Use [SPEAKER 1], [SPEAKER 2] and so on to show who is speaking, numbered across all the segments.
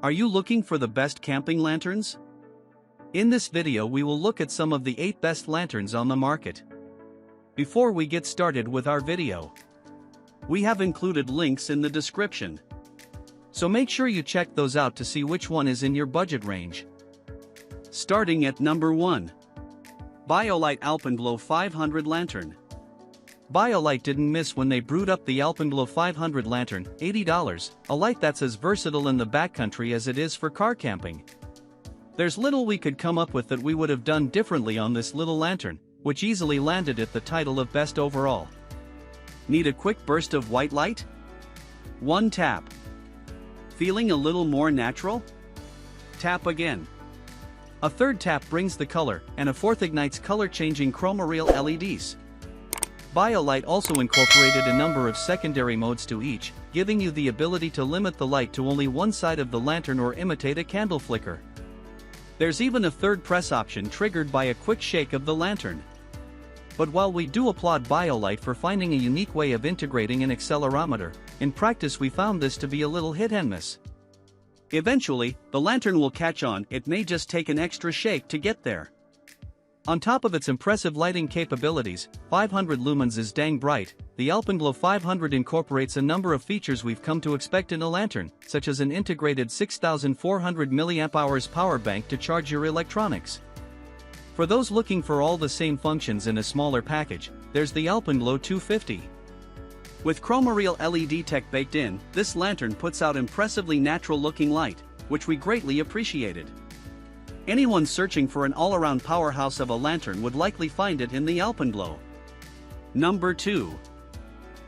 [SPEAKER 1] Are you looking for the best camping lanterns? In this video we will look at some of the 8 best lanterns on the market. Before we get started with our video, we have included links in the description. So make sure you check those out to see which one is in your budget range. Starting at number 1. BioLite Alpenglow 500 Lantern. BioLite didn't miss when they brewed up the Alpenglow 500 lantern, $80, a light that's as versatile in the backcountry as it is for car camping. There's little we could come up with that we would have done differently on this little lantern, which easily landed it the title of best overall. Need a quick burst of white light? One tap. Feeling a little more natural? Tap again. A third tap brings the color, and a fourth ignites color-changing chromoreal LEDs. BioLite also incorporated a number of secondary modes to each, giving you the ability to limit the light to only one side of the lantern or imitate a candle flicker. There's even a third press option triggered by a quick shake of the lantern. But while we do applaud BioLite for finding a unique way of integrating an accelerometer, in practice we found this to be a little hit and miss. Eventually, the lantern will catch on, it may just take an extra shake to get there. On top of its impressive lighting capabilities, 500 lumens is dang bright. The Alpenglow 500 incorporates a number of features we've come to expect in a lantern, such as an integrated 6,400 mAh power bank to charge your electronics. For those looking for all the same functions in a smaller package, there's the Alpenglow 250. With chromoreal LED tech baked in, this lantern puts out impressively natural-looking light, which we greatly appreciated. Anyone searching for an all-around powerhouse of a lantern would likely find it in the Alpenglow. Number 2.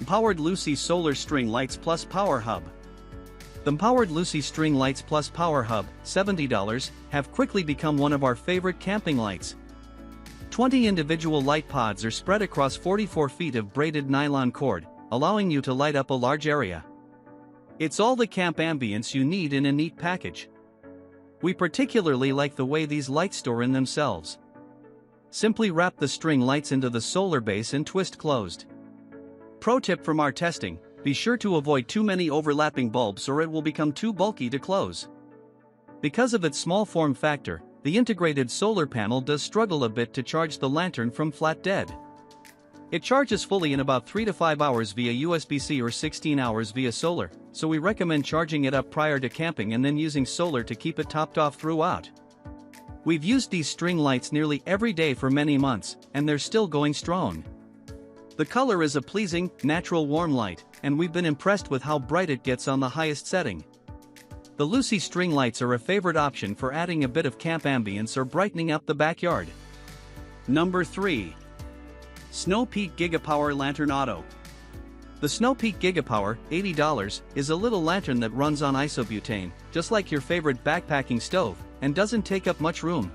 [SPEAKER 1] Powered Lucy Solar String Lights Plus Power Hub. The Powered Lucy String Lights Plus Power Hub, $70, have quickly become one of our favorite camping lights. 20 individual light pods are spread across 44 feet of braided nylon cord, allowing you to light up a large area. It's all the camp ambience you need in a neat package. We particularly like the way these lights store in themselves. Simply wrap the string lights into the solar base and twist closed. Pro tip from our testing: be sure to avoid too many overlapping bulbs or it will become too bulky to close. Because of its small form factor, the integrated solar panel does struggle a bit to charge the lantern from flat dead. It charges fully in about 3 to 5 hours via USB-C or 16 hours via solar, so we recommend charging it up prior to camping and then using solar to keep it topped off throughout. We've used these string lights nearly every day for many months, and they're still going strong. The color is a pleasing, natural warm light, and we've been impressed with how bright it gets on the highest setting. The Lucy string lights are a favorite option for adding a bit of camp ambience or brightening up the backyard. Number 3. Snow Peak Gigapower Lantern Auto. The Snow Peak Gigapower, $80, is a little lantern that runs on isobutane, just like your favorite backpacking stove, and doesn't take up much room.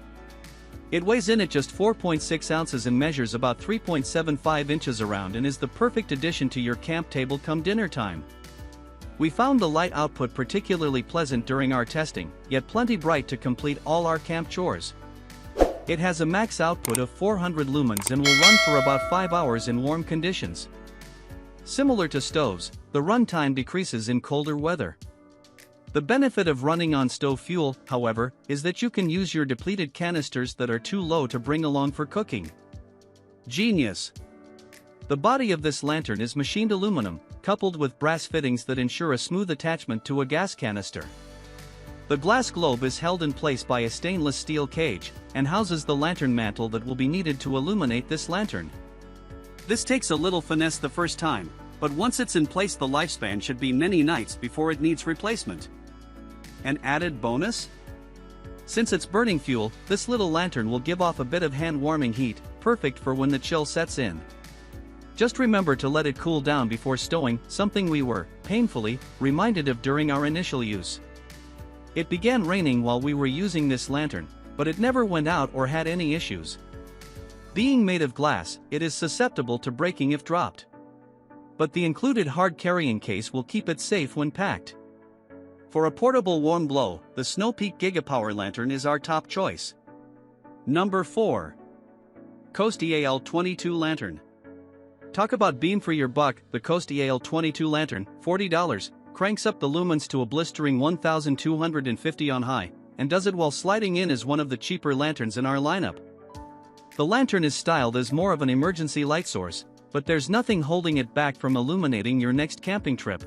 [SPEAKER 1] It weighs in at just 4.6 ounces and measures about 3.75 inches around and is the perfect addition to your camp table come dinner time. We found the light output particularly pleasant during our testing, yet plenty bright to complete all our camp chores. It has a max output of 400 lumens and will run for about 5 hours in warm conditions. Similar to stoves, the run time decreases in colder weather. The benefit of running on stove fuel, however, is that you can use your depleted canisters that are too low to bring along for cooking. Genius! The body of this lantern is machined aluminum, coupled with brass fittings that ensure a smooth attachment to a gas canister. The glass globe is held in place by a stainless steel cage, and houses the lantern mantle that will be needed to illuminate this lantern. This takes a little finesse the first time, but once it's in place the lifespan should be many nights before it needs replacement. An added bonus? Since it's burning fuel, this little lantern will give off a bit of hand-warming heat, perfect for when the chill sets in. Just remember to let it cool down before stowing, something we were, painfully, reminded of during our initial use. It began raining while we were using this lantern, but it never went out or had any issues. Being made of glass, it is susceptible to breaking if dropped. But the included hard carrying case will keep it safe when packed. For a portable warm glow, the Snow Peak Gigapower lantern is our top choice. Number 4. Coast EAL22 Lantern. Talk about beam for your buck, the Coast EAL22 lantern, $40, cranks up the lumens to a blistering 1250 on high, and does it while sliding in as one of the cheaper lanterns in our lineup. The lantern is styled as more of an emergency light source, but there's nothing holding it back from illuminating your next camping trip.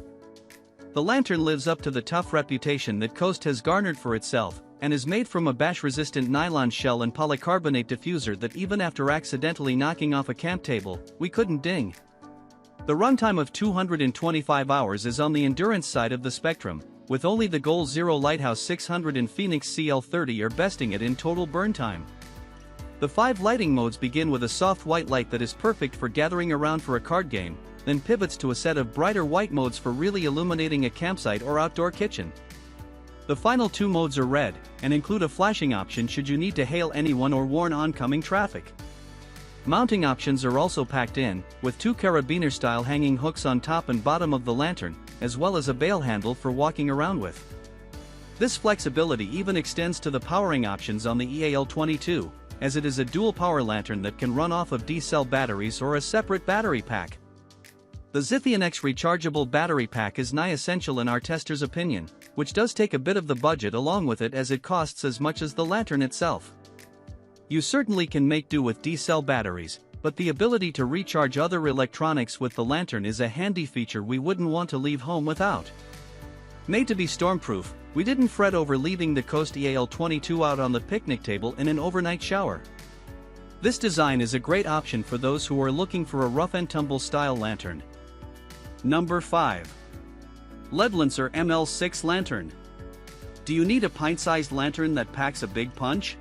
[SPEAKER 1] The lantern lives up to the tough reputation that Coast has garnered for itself, and is made from a bash-resistant nylon shell and polycarbonate diffuser that even after accidentally knocking off a camp table, we couldn't ding. The runtime of 225 hours is on the endurance side of the spectrum, with only the Goal Zero Lighthouse 600 and Phoenix CL30 are besting it in total burn time. The 5 lighting modes begin with a soft white light that is perfect for gathering around for a card game, then pivots to a set of brighter white modes for really illuminating a campsite or outdoor kitchen. The final 2 modes are red, and include a flashing option should you need to hail anyone or warn oncoming traffic. Mounting options are also packed in, with 2 carabiner-style hanging hooks on top and bottom of the lantern, as well as a bail handle for walking around with. This flexibility even extends to the powering options on the EAL22, as it is a dual power lantern that can run off of D-cell batteries or a separate battery pack. The Zithian X rechargeable battery pack is nigh essential in our testers' opinion, which does take a bit of the budget along with it as it costs as much as the lantern itself. You certainly can make do with D-cell batteries, but the ability to recharge other electronics with the lantern is a handy feature we wouldn't want to leave home without. Made to be stormproof, we didn't fret over leaving the Coast EAL22 out on the picnic table in an overnight shower. This design is a great option for those who are looking for a rough-and-tumble style lantern. Number 5. Ledlancer ML6 Lantern. Do you need a pint-sized lantern that packs a big punch?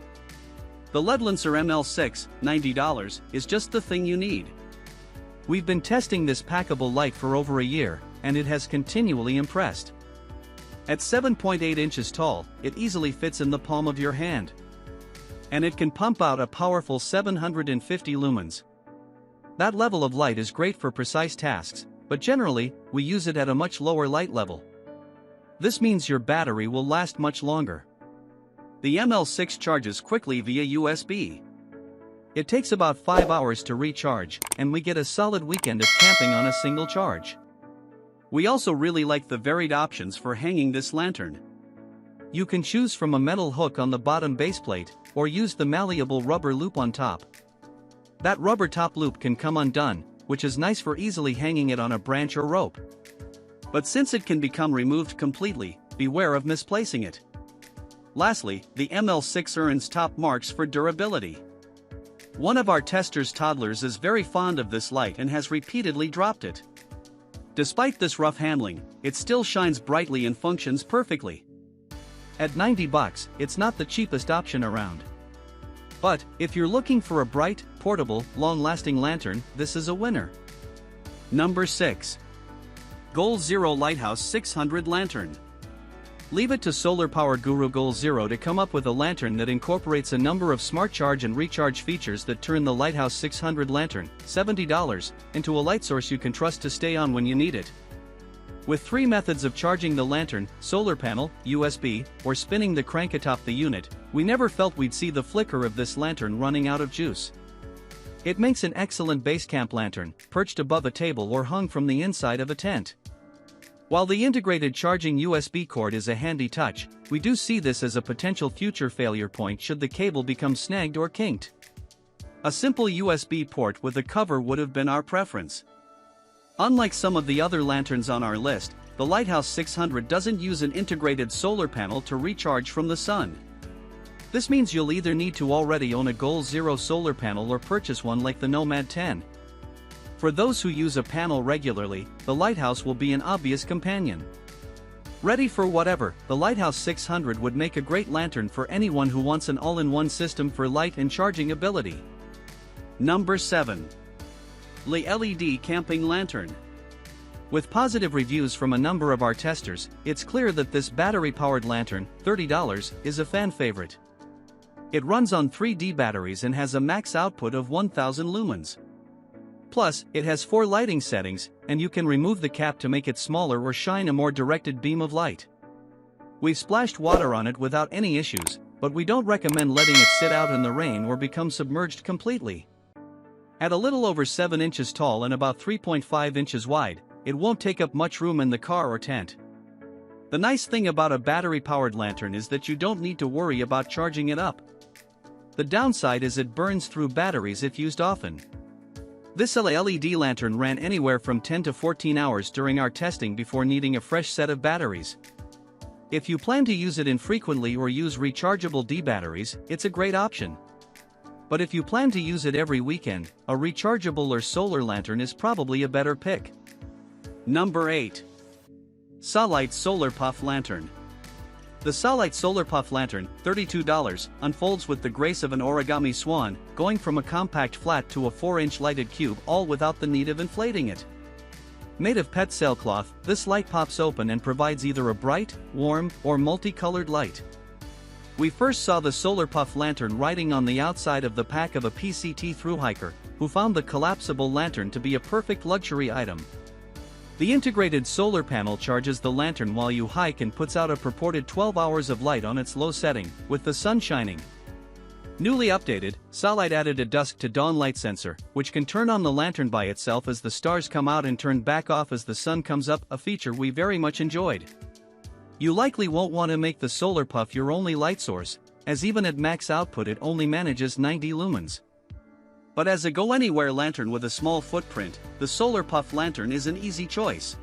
[SPEAKER 1] The Ledlancer ML6, $90, is just the thing you need. We've been testing this packable light for over a year, and it has continually impressed. At 7.8 inches tall, it easily fits in the palm of your hand. And it can pump out a powerful 750 lumens. That level of light is great for precise tasks, but generally, we use it at a much lower light level. This means your battery will last much longer. The ML6 charges quickly via USB. It takes about 5 hours to recharge, and we get a solid weekend of camping on a single charge. We also really like the varied options for hanging this lantern. You can choose from a metal hook on the bottom baseplate, or use the malleable rubber loop on top. That rubber top loop can come undone, which is nice for easily hanging it on a branch or rope. But since it can become removed completely, beware of misplacing it. Lastly, the ML6 earns top marks for durability. One of our testers' toddlers is very fond of this light and has repeatedly dropped it. Despite this rough handling, it still shines brightly and functions perfectly. At $90, it's not the cheapest option around. But, if you're looking for a bright, portable, long-lasting lantern, this is a winner. Number 6. Goal Zero Lighthouse 600 Lantern. Leave it to solar power guru Goal Zero to come up with a lantern that incorporates a number of smart charge and recharge features that turn the Lighthouse 600 lantern, $70, into a light source you can trust to stay on when you need it. With 3 methods of charging the lantern, solar panel, USB, or spinning the crank atop the unit, we never felt we'd see the flicker of this lantern running out of juice. It makes an excellent base camp lantern, perched above a table or hung from the inside of a tent. While the integrated charging USB cord is a handy touch, we do see this as a potential future failure point should the cable become snagged or kinked. A simple USB port with a cover would have been our preference. Unlike some of the other lanterns on our list, the Lighthouse 600 doesn't use an integrated solar panel to recharge from the sun. This means you'll either need to already own a Goal Zero solar panel or purchase one like the Nomad 10. For those who use a panel regularly, the Lighthouse will be an obvious companion. Ready for whatever, the Lighthouse 600 would make a great lantern for anyone who wants an all-in-one system for light and charging ability. Number 7. LED Camping Lantern. With positive reviews from a number of our testers, it's clear that this battery-powered lantern, $30, is a fan favorite. It runs on 3D batteries and has a max output of 1000 lumens. Plus, it has 4 lighting settings, and you can remove the cap to make it smaller or shine a more directed beam of light. We've splashed water on it without any issues, but we don't recommend letting it sit out in the rain or become submerged completely. At a little over 7 inches tall and about 3.5 inches wide, it won't take up much room in the car or tent. The nice thing about a battery-powered lantern is that you don't need to worry about charging it up. The downside is it burns through batteries if used often. This LED lantern ran anywhere from 10 to 14 hours during our testing before needing a fresh set of batteries. If you plan to use it infrequently or use rechargeable D batteries, it's a great option. But if you plan to use it every weekend, a rechargeable or solar lantern is probably a better pick. Number 8. Solite Solar Puff Lantern. The Solite Solar Puff Lantern, $32, unfolds with the grace of an origami swan, going from a compact flat to a 4-inch lighted cube, all without the need of inflating it. Made of pet sailcloth, this light pops open and provides either a bright, warm, or multicolored light. We first saw the Solar Puff lantern riding on the outside of the pack of a PCT thru-hiker, who found the collapsible lantern to be a perfect luxury item. The integrated solar panel charges the lantern while you hike and puts out a purported 12 hours of light on its low setting, with the sun shining. Newly updated, Solite added a dusk to dawn light sensor, which can turn on the lantern by itself as the stars come out and turn back off as the sun comes up, a feature we very much enjoyed. You likely won't want to make the Solar Puff your only light source, as even at max output it only manages 90 lumens. But as a go-anywhere lantern with a small footprint, the Solar Puff lantern is an easy choice.